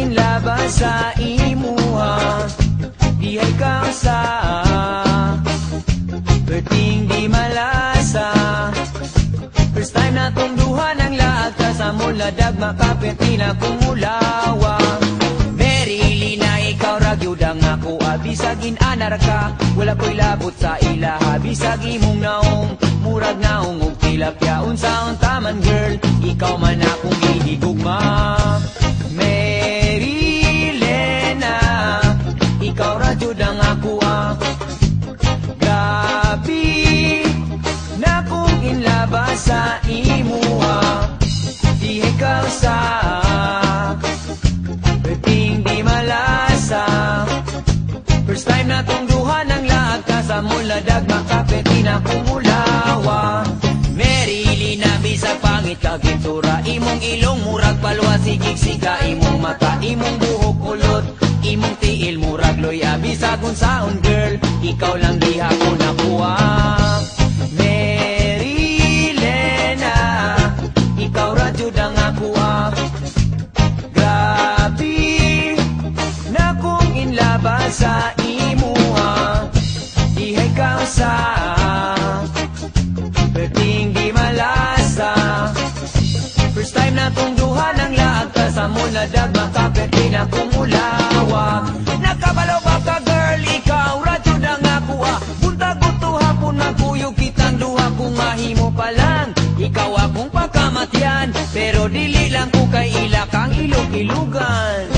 inlabas sa imuha, dihay ka sa perting di malasa. First time na tong duha ng lahat, kasamula dagma kapit na kumulawa. Verily na ikaw ragyudang ako, bisagin anar ka, wala ko'y labot sa ilaha. Bisag imong naong, murag naong og tilapya, unsaon taman girl, ikaw man akong ihigugma. Marilena, ikaw ragyudang ako grabe na kong inlabas sa imuha, di ikaw sa perting di malasa. First time na tong duha ng lahat, kasamula dagma kapit na kumulawa. Marilena, bisag pangit kag itsura, imong ilong murag palwa, sigig siga imong mata, imong buhok kulot, imong tiil murag loya. Bisag unsaon girl, ikaw lang diha ko nakuha. Marilena, ikaw radyod ang ako grabe na kong inlabas sa imuha, dihay ka sa perting di malasa. First time na tong duha ng lahat, kasamula dagma kapit na kumulawa. Nakabalaw ba ka girl, ikaw radyod ang ako buntag buto hapon magkuyog kitang duha kung mahimo pa lang, ikaw akong pagkamatyan, pero dili lang ko kay ila kang ilog-ilugan.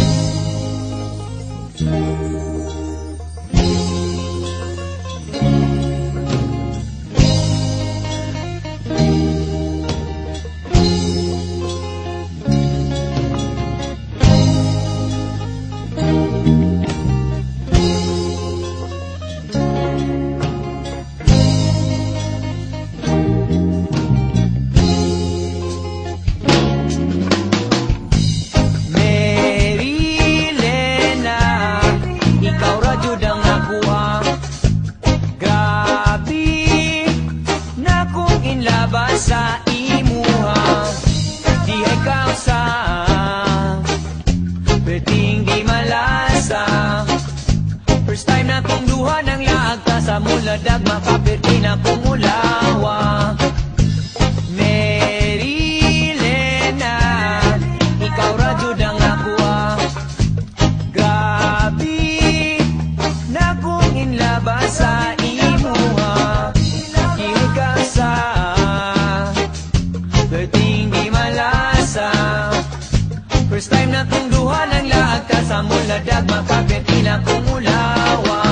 Sa imuha, dihay ka sa perting di malasa. First time na tong duha ng lahat, kasamula dagma kapit na kumulawa. Marilena, ikaw radyod ang ako grabe na kong inlabas sa imuha, dihay ka sa perting di malasa. First time na tong duha ng lahat, kasamula dagma kapit na kumulawa.